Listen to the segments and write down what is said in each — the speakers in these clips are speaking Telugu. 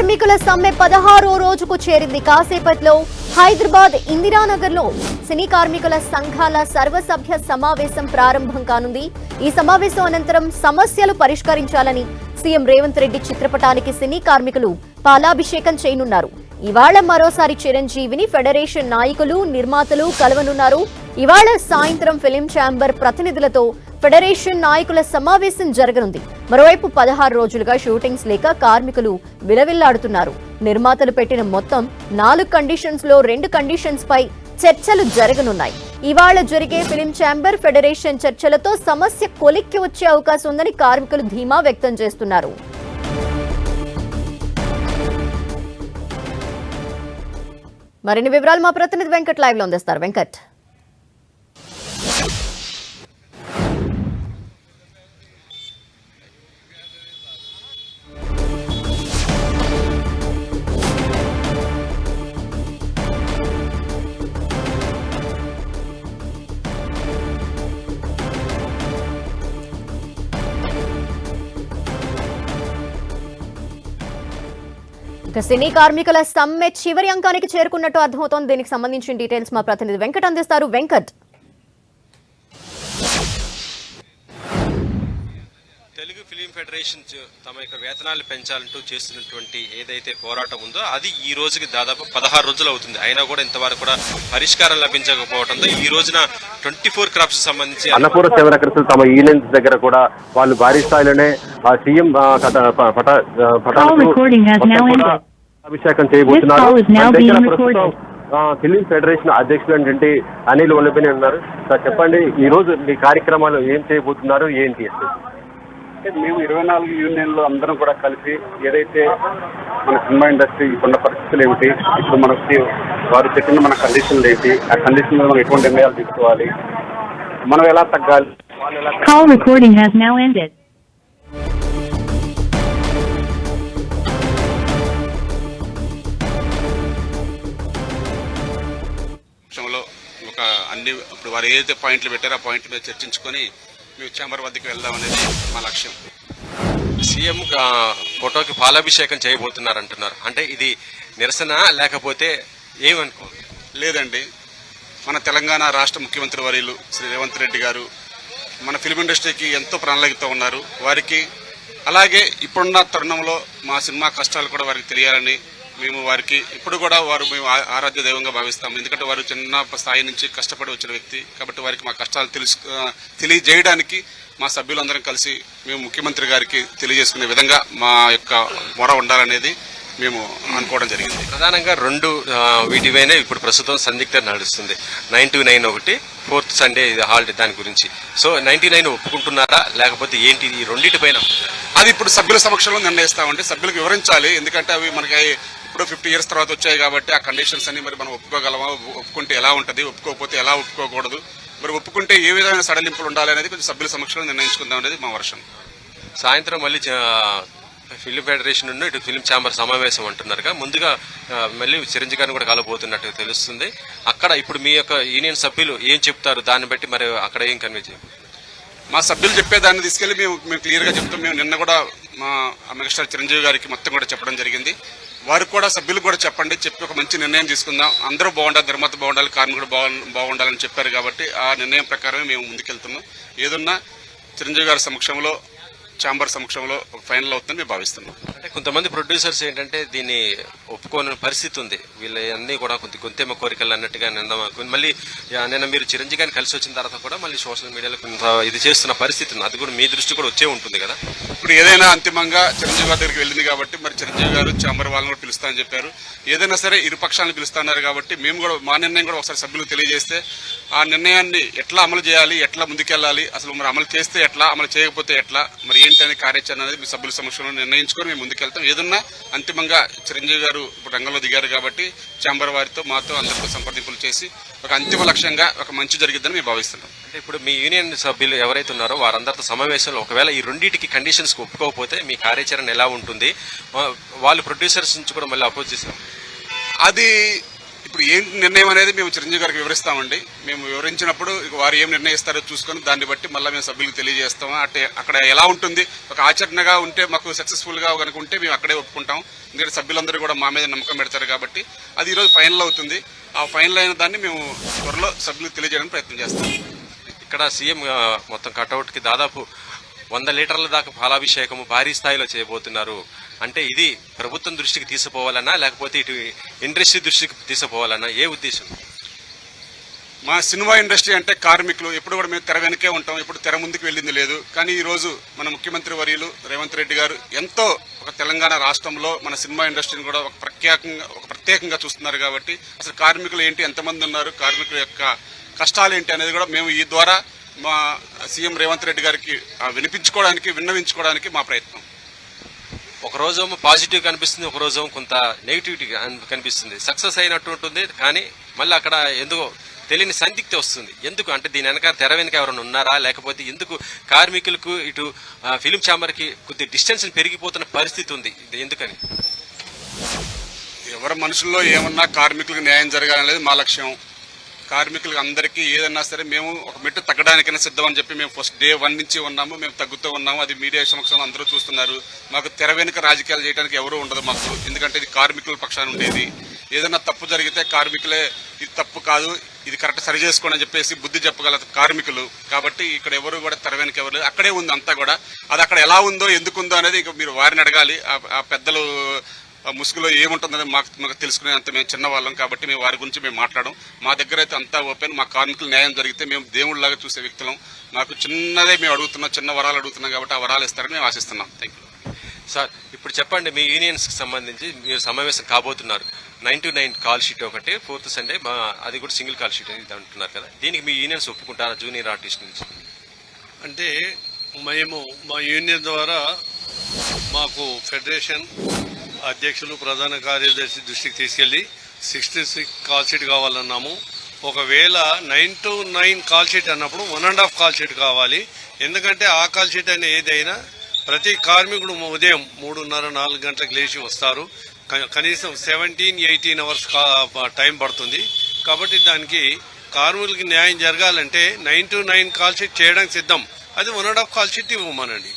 కార్మికుల సమ్మె 16వ రోజుకు చేరింది. కాసేపట్లో హైదరాబాద్ ఇందిరానగర్ లో సినీ కార్మికుల సంఘాల సర్వసభ్య సమావేశం ప్రారంభం కానుంది. ఈ సమావేశం అనంతరం సమస్యలు పరిష్కరించాలని సీఎం రేవంత్ రెడ్డి చిత్రపటానికి సినీ కార్మికులు పాలాభిషేకం చేయనున్నారు. ఇవాళ మరోసారి చిరంజీవిని ఫెడరేషన్ నాయకులు, నిర్మాతలు కలవనున్నారు. ఇవాళ సాయంత్రం ఫిలిం ఛాంబర్ ప్రతినిధులతో ఫెడరేషన్ నాయకుల సమావేశం జరగనుంది. మరోవైపు 16 రోజులుగా షూటింగ్స్ లేక కార్మికులు విలవిల్లాడుతున్నారు. నిర్మాతలు పెట్టిన మొత్తం 4 కండిషన్స్ లో 2 కండిషన్స్ పై చర్చలు జరగనున్నాయి. ఇవాళ జరిగే ఫిలిం ఛాంబర్ ఫెడరేషన్ చర్చలతో సమస్య కొలిక్కి వచ్చే అవకాశం ఉందని కార్మికులు ధీమా వ్యక్తం చేస్తున్నారు. మరిన్ని వివరాలు మా ప్రతినిధి వెంకట్ లైవ్ లో అందిస్తారు. వెంకట్, సినీ కార్మికుల సమ్మె చివరి అంకానికి చేరుకున్నట్టు అర్థమవుతోంది. దీనికి సంబంధించిన డీటెయిల్స్ మా ప్రతినిధి వెంకట్ అందిస్తారు. వెంకట్, తెలుగు ఫిలిం ఫెడరేషన్ తమ యొక్క వేతనాలు పెంచాలంటూ చేస్తున్నటువంటి ఏదైతే పోరాటం ఉందో అది ఈ రోజుకి దాదాపు 16 రోజులు అవుతుంది. అయినా కూడా ఇంతవరకు కూడా పరిష్కారం లభించకపోవడంతో ఈ రోజున 24 క్రాప్స్ సంబంధించి అన్నపూర్ణ సేవరకర్తలు తమ యూనియన్స్ దగ్గర కూడా వాళ్ళు భారీ స్థాయిలోనే సీఎం అభిషేకం చేయబోతున్నారు. ఫిలిం ఫెడరేషన్ అధ్యక్షులు ఏంటంటే అనిల్ ఒలిపిని ఉన్నారు. సార్ చెప్పండి, ఈ రోజు మీ కార్యక్రమాలు ఏం చేయబోతున్నారు, ఏంటి? మేము 24 యూనియన్లు అందరం కూడా కలిసి ఏదైతే మన సినిమా ఇండస్ట్రీ ఇప్పుడున్న పరిస్థితులు ఏమిటి, ఇప్పుడు మనకి వారు చెప్పిన మన కండిషన్లు ఏంటి, ఆ కండిషన్ మీద మనం ఎటువంటి నిర్ణయాలు తీసుకోవాలి, మనం ఎలా తగ్గాలి, ఒక అన్ని ఇప్పుడు వారు ఏదైతే పాయింట్లు పెట్టారో ఆ పాయింట్ల మీద చర్చించుకొని మేము ఛాంబర్ వద్దకు వెళ్దాం అనేది మా లక్ష్యం. సీఎం ఫోటోకి పాలాభిషేకం చేయబోతున్నారు అంటున్నారు. అంటే ఇది నిరసన లేకపోతే ఏమనుకో? లేదండి, మన తెలంగాణ రాష్ట్ర ముఖ్యమంత్రి వర్యులు శ్రీ రేవంత్ రెడ్డి గారు మన ఫిల్మ్ ఇండస్ట్రీకి ఎంతో ప్రణాళికతో ఉన్నారు. వారికి అలాగే ఇప్పుడున్న తరుణంలో మా సినిమా కష్టాలు కూడా వారికి తెలియాలని మేము వారికి ఇప్పుడు కూడా మేము ఆరాధ్య దైవంగా భావిస్తాము. ఎందుకంటే వారు చిన్న స్థాయి నుంచి కష్టపడి వచ్చిన వ్యక్తి కాబట్టి వారికి మా కష్టాలు తెలియజేయడానికి మా సభ్యులందరం కలిసి మేము ముఖ్యమంత్రి గారికి తెలియజేసుకునే విధంగా మా యొక్క మొర ఉండాలనేది మేము అనుకోవడం జరిగింది. ప్రధానంగా 2 వీటిపైనే ఇప్పుడు ప్రస్తుతం సందిగ్ధత నడుస్తుంది. 9-9 ఒకటి, 4th సండే హాలిడే, దాని గురించి. సో 99 ఒప్పుకుంటున్నారా లేకపోతే ఏంటి? ఈ రెండింటిపైన అది ఇప్పుడు సభ్యుల సమక్షంలో నిర్ణయిస్తామంటే సభ్యులకు వివరించాలి. ఎందుకంటే అవి మనకి ఇప్పుడు 50 years తర్వాత వచ్చాయి కాబట్టి ఆ కండిషన్స్ అన్ని మరి మనం ఒప్పుకోగలమా, ఒప్పుకుంటే ఎలా ఉంటుంది, ఒప్పుకోకపోతే ఎలా ఒప్పుకోకూడదు, మరి ఒప్పుకుంటే ఏ విధమైన సడలింపులు ఉండాలి అనేది కొంచెం సభ్యుల సమక్షంలో నిర్ణయించుకుందాం అనేది మా వర్షం. సాయంత్రం మళ్ళీ ఫిలిం ఫెడరేషన్ నుండి ఇటు ఫిలిం ఛాంబర్ సమావేశం అంటున్నారుగా, ముందుగా మళ్ళీ చిరంజీవి గారిని కూడా కలబోతున్నట్టు తెలుస్తుంది. అక్కడ ఇప్పుడు మీ యొక్క యూనియన్ సభ్యులు ఏం చెప్తారు, దాన్ని బట్టి మరి అక్కడ ఏం కన్వే చేయాలి? మా సభ్యులు చెప్పేదాన్ని తీసుకెళ్లి మేము క్లియర్గా చెప్తాం. మేము నిన్న కూడా మా మెగాస్టార్ చిరంజీవి గారికి మొత్తం కూడా చెప్పడం జరిగింది. వారికి కూడా సభ్యులు కూడా చెప్పి ఒక మంచి నిర్ణయం తీసుకుందాం, అందరూ బాగుండాలి, నిర్మాత బాగుండాలి, కార్మికుడు బాగుండాలని చెప్పారు కాబట్టి ఆ నిర్ణయం ప్రకారమే మేము ముందుకెళ్తున్నాం. ఏదన్నా చిరంజీవి గారి సమక్షంలో, ఛాంబర్ సమక్షంలో ఒక ఫైనల్ అవుతుందని మేము భావిస్తున్నాం. అంటే కొంతమంది ప్రొడ్యూసర్స్ ఏంటంటే దీన్ని ఒప్పుకోని పరిస్థితి ఉంది. వీళ్ళన్నీ కూడా కొంతేమో కోరికలు అన్నట్టుగా మళ్ళీ నిన్న మీరు చిరంజీవి గారిని కలిసి వచ్చిన తర్వాత కూడా మళ్ళీ సోషల్ మీడియాలో కొంత ఇది చేస్తున్న పరిస్థితి ఉంది. అది కూడా మీ దృష్టి కూడా వచ్చే ఉంటుంది కదా. ఇప్పుడు ఏదైనా అంతిమంగా చిరంజీవి గారి దగ్గరికి వెళ్ళింది కాబట్టి మరి చిరంజీవి గారు ఛాంబర్ వాళ్ళని కూడా పిలుస్తామని చెప్పారు. ఏదైనా సరే ఇరు పక్షాలను పిలుస్తున్నారు కాబట్టి మేము కూడా మా నిర్ణయం కూడా ఒకసారి సభ్యులకు తెలియజేస్తే ఆ నిర్ణయాన్ని ఎట్లా అమలు చేయాలి, ఎట్లా ముందుకెళ్ళాలి, అసలు మరి అమలు చేస్తే ఎట్లా, అమలు చేయకపోతే ఎట్లా, మరి ఏంటనే కార్యాచరణ అనేది మీ సభ్యుల సమక్షంలో నిర్ణయించుకొని మేము ముందుకెళ్తాం. ఏదన్నా అంతిమంగా చిరంజీవి గారు ఇప్పుడు రంగంలో దిగారు కాబట్టి ఛాంబర్ వారితో మాతో అందరితో సంప్రదింపులు చేసి ఒక అంతిమ లక్ష్యంగా ఒక మంచి జరిగిద్దని మేము భావిస్తున్నాం. అంటే ఇప్పుడు మీ యూనియన్ సభ్యులు ఎవరైతే ఉన్నారో వారందరితో సమావేశంలో ఒకవేళ ఈ రెండింటికి కండిషన్స్ ఒప్పుకోకపోతే మీ కార్యాచరణ ఎలా ఉంటుంది? వాళ్ళు ప్రొడ్యూసర్స్ నుంచి కూడా మళ్ళీ అపోజ్ చేశారు. అది ఇప్పుడు ఏం నిర్ణయం అనేది మేము చిరంజీవి గారికి వివరిస్తామండి. మేము వివరించినప్పుడు వారు ఏం నిర్ణయిస్తారో చూసుకొని దాన్ని బట్టి మళ్ళీ మేము సభ్యులకు తెలియజేస్తాము. అంటే అక్కడ ఎలా ఉంటుంది, ఒక ఆచరణగా ఉంటే మాకు సక్సెస్ఫుల్ గా కనుక ఉంటే మేము అక్కడే ఒప్పుకుంటాం. ఎందుకంటే సభ్యులందరూ కూడా మా మీద నమ్మకం పెడతారు కాబట్టి అది ఈరోజు ఫైనల్ అవుతుంది. ఆ ఫైనల్ అయిన దాన్ని మేము త్వరలో సభ్యులకు తెలియజేయడానికి ప్రయత్నం చేస్తాం. ఇక్కడ సీఎం మొత్తం కటౌట్ కి దాదాపు 100 లీటర్ల దాకా పాలాభిషేకము భారీ స్థాయిలో చేయబోతున్నారు. అంటే ఇది ప్రభుత్వం దృష్టికి తీసుకుపోవాలన్నా లేకపోతే ఇటు ఇండస్ట్రీ దృష్టికి తీసుకుపోవాలన్నా ఏ ఉద్దేశం? మా సినిమా ఇండస్ట్రీ అంటే కార్మికులు ఎప్పుడు కూడా మేము తెర వెనకే ఉంటాం, ఎప్పుడు తెర ముందుకు వెళ్ళింది లేదు. కానీ ఈ రోజు మన ముఖ్యమంత్రి వర్యులు రేవంత్ రెడ్డి గారు ఎంతో ఒక తెలంగాణ రాష్ట్రంలో మన సినిమా ఇండస్ట్రీని కూడా ఒక ప్రత్యేకంగా చూస్తున్నారు. కాబట్టి అసలు కార్మికులు ఏంటి, ఎంతమంది ఉన్నారు, కార్మికుల యొక్క కష్టాలు ఏంటి అనేది కూడా మేము ఈ ద్వారా మా సీఎం రేవంత్ రెడ్డి గారికి విన్నవించుకోవడానికి మా ప్రయత్నం. ఒక రోజు పాజిటివ్ కనిపిస్తుంది, ఒక రోజు కొంత నెగిటివిటీ కనిపిస్తుంది. సక్సెస్ అయినట్టు ఉంటుంది కానీ మళ్ళీ అక్కడ ఎందుకో తెలియని సందిగ్ధత వస్తుంది. ఎందుకు అంటే దీని వెనక తెర వెనుక ఎవరైనా ఉన్నారా, లేకపోతే ఎందుకు కార్మికులకు ఇటు ఫిలిం ఛాంబర్ కి కొద్ది డిస్టెన్స్ పెరిగిపోతున్న పరిస్థితి ఉంది, ఇది ఎందుకని? ఎవరి మనసుల్లో ఏమన్నా కార్మికులకు న్యాయం జరగాలనేది మా లక్ష్యం. కార్మికులకు అందరికీ ఏదన్నా సరే మేము ఒక మెట్టు తగ్గడానికైనా సిద్ధమని చెప్పి మేము ఫస్ట్ డే 1 నుంచి ఉన్నాము, మేము తగ్గుతూ ఉన్నాము. అది మీడియా సమక్షంలో అందరూ చూస్తున్నారు. మాకు తెర వెనుక రాజకీయాలు చేయడానికి ఎవరూ ఉండదు మాకు. ఎందుకంటే ఇది కార్మికుల పక్షాన ఉండేది. ఏదైనా తప్పు జరిగితే కార్మికులే ఇది తప్పు కాదు, ఇది కరెక్ట్ సరి చేసుకోండి అని చెప్పేసి బుద్ధి చెప్పగల కార్మికులు. కాబట్టి ఇక్కడ ఎవరు కూడా తెర వెనుక ఎవరు, అక్కడే ఉంది అంతా కూడా. అది అక్కడ ఎలా ఉందో ఎందుకుందో అనేది ఇక మీరు వారిని అడగాలి. ఆ పెద్దలు ముసుగులో ఏముంటుందని మాకు తెలుసుకునేంత మేము చిన్నవాళ్ళం కాబట్టి మేము వారి గురించి మేము మాట్లాడడం. మా దగ్గర అయితే అంతా ఓపెన్. మా కార్మికులు న్యాయం జరిగితే మేము దేవుళ్ళలాగా చూసే వ్యక్తులం. మాకు చిన్నదే మేము అడుగుతున్నాం, చిన్న వరాలు అడుగుతున్నాం కాబట్టి ఆ వరాలు ఇస్తారని మేము ఆశిస్తున్నాం. Thank you sir. ఇప్పుడు చెప్పండి, మీ యూనియన్స్ కి సంబంధించి మీరు సమావేశం కాబోతున్నారు. 9-9 కాల్ షీట్ ఒకటి, 4th సండే అది కూడా సింగిల్ కాల్ షీట్ అని అంటున్నారు కదా, దీనికి మీ యూనియన్స్ ఒప్పుకుంటారా జూనియర్ ఆర్టిస్ట్ నుంచి? అంటే మేము మా యూనియన్ ద్వారా మాకు ఫెడరేషన్ అధ్యక్షులు ప్రధాన కార్యదర్శి దృష్టికి తీసుకెళ్లి 66 కాల్ షీట్ కావాలన్నాము. ఒకవేళ 9 to 9 కాల్ షీట్ అన్నప్పుడు 1.5 కాల్ షీట్ కావాలి. ఎందుకంటే ఆ కాల్ షీట్ అనే ఏదైనా ప్రతి కార్మికుడు ఉదయం 3:30-4 గంటలకు లేచి వస్తారు. కనీసం 17-18 అవర్స్ టైం పడుతుంది. కాబట్టి దానికి కార్మికులకి న్యాయం జరగాలంటే 9 to 9 కాల్ షీట్ చేయడానికి సిద్ధం. అది 1.5 కాల్ షీట్ ఇవ్వమనండి.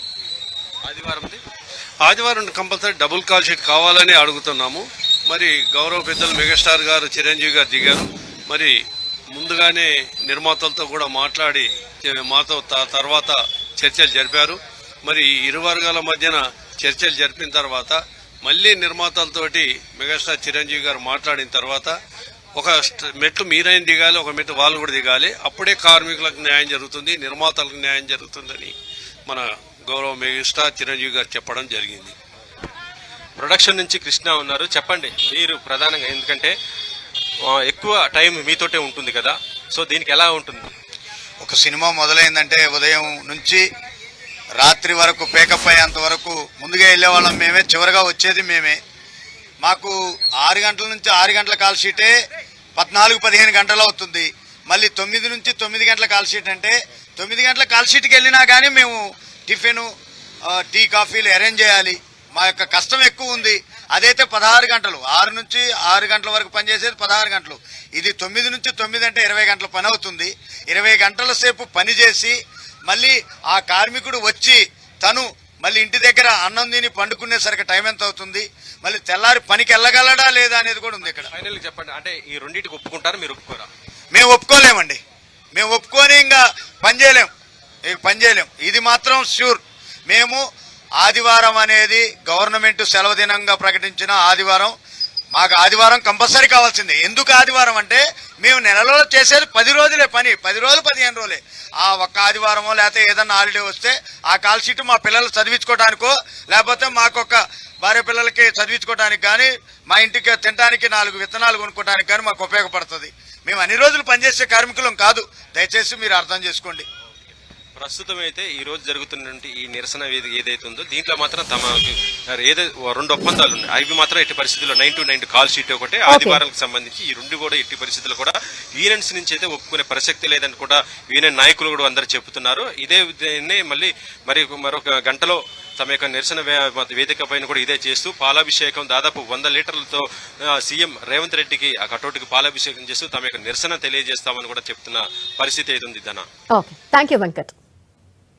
ఆదివారం కంపల్సరీ డబుల్ కాల్ షీట్ కావాలని అడుగుతున్నాము. మరి గౌరవ పెద్దలు మెగాస్టార్ గారు చిరంజీవి గారు దిగారు. మరి ముందుగానే నిర్మాతలతో కూడా మాట్లాడి మాతో తర్వాత చర్చలు జరిపారు. మరి ఇరు వర్గాల మధ్యన చర్చలు జరిపిన తర్వాత మళ్ళీ నిర్మాతలతోటి మెగాస్టార్ చిరంజీవి గారు మాట్లాడిన తర్వాత ఒక మెట్లు మీరైన దిగాలి, ఒక మెట్లు వాళ్ళు కూడా దిగాలి. అప్పుడే కార్మికులకు న్యాయం జరుగుతుంది, నిర్మాతలకు న్యాయం జరుగుతుందని మన గౌరవ మెగాస్టార్ చిరంజీవి గారు చెప్పడం జరిగింది. ప్రొడక్షన్ నుంచి కృష్ణ ఉన్నారు, చెప్పండి మీరు ప్రధానంగా, ఎందుకంటే ఎక్కువ టైం మీతోటే ఉంటుంది కదా, సో దీనికి ఎలా ఉంటుంది? ఒక సినిమా మొదలైందంటే ఉదయం నుంచి రాత్రి వరకు పేకప్ అయ్యేంత వరకు ముందుగా వెళ్ళేవాళ్ళం మేమే, చివరిగా వచ్చేది మేమే. మాకు 6 గంటల నుంచి 6 గంటల కాల్ షీటే 14-15 గంటలు అవుతుంది. మళ్ళీ 9 నుంచి 9 గంటల కాల్ షీట్ అంటే 9 గంటల కాల్ షీట్కి వెళ్ళినా కానీ మేము టిఫిన్, టీ, కాఫీలు అరేంజ్ చేయాలి. మా యొక్క కష్టం ఎక్కువ ఉంది. అదైతే 16 గంటలు, 6 నుంచి 6 గంటల వరకు పనిచేసేది 16 గంటలు. ఇది 9 నుంచి 9 అంటే 20 గంటల పని అవుతుంది. 20 గంటల సేపు పని చేసి మళ్ళీ ఆ కార్మికుడు వచ్చి తను మళ్ళీ ఇంటి దగ్గర అన్నం తిని పండుకునేసరికి టైం ఎంత అవుతుంది, మళ్ళీ తెల్లారి పనికి వెళ్ళగలడా లేదా అనేది కూడా ఉంది ఇక్కడ. ఫైనల్ చెప్పండి, అంటే ఈ రెండింటికి ఒప్పుకుంటారా, మీరు ఒప్పుకోరా? మేము ఒప్పుకోలేమండి. మేము ఒప్పుకొని ఇంకా పని చేయలేం. ఇది మాత్రం ష్యూర్. మేము ఆదివారం అనేది గవర్నమెంట్ సెలవు దినంగా ప్రకటించిన ఆదివారం, మాకు ఆదివారం కంపల్సరీ కావాల్సిందే. ఎందుకు ఆదివారం అంటే మేము నెలలో చేసేది 10 రోజులే పని, 10 రోజులు 15 రోజులే. ఆ ఒక్క ఆదివారమో లేకపోతే ఏదన్నా హాలిడే వస్తే ఆ కాల్ షీట్ మా పిల్లలు చదివించుకోవడానికో లేకపోతే మాకొక భార్య పిల్లలకి చదివించుకోవడానికి కానీ మా ఇంటికి తినడానికి 4 విత్తనాలు కొనుక్కోవడానికి కానీ మాకు ఉపయోగపడుతుంది. మేము అన్ని రోజులు పనిచేసే కార్మికులం కాదు, దయచేసి మీరు అర్థం చేసుకోండి. ప్రస్తుతం అయితే ఈ రోజు జరుగుతున్నటువంటి ఈ నిరసన వేదిక ఏదైతే ఉందో దీంట్లో మాత్రం తమ ఏదైతే 2 ఒప్పందాలు ఉన్నాయి, అవి మాత్రం ఎట్టి పరిస్థితుల్లో 9 to 9 కాల్ షీట్ ఒకటి, ఆదివారాలకు సంబంధించి ఈ 2 కూడా ఎట్టి పరిస్థితుల్లో కూడా యూనియన్స్ నుంచి అయితే ఒప్పుకునే ప్రసక్తి లేదని కూడా యూనియన్ నాయకులు కూడా అందరూ చెబుతున్నారు. ఇదే మరొక గంటలో తమ యొక్క నిరసన వేదిక పైన కూడా ఇదే చేస్తూ పాలాభిషేకం దాదాపు 100 లీటర్లతో సీఎం రేవంత్ రెడ్డికి ఆ కటౌట్కి పాలాభిషేకం చేస్తూ తమ యొక్క నిరసన తెలియజేస్తామని కూడా చెప్తున్న పరిస్థితి అయితే ఉంది. Okay, thank you Venkat.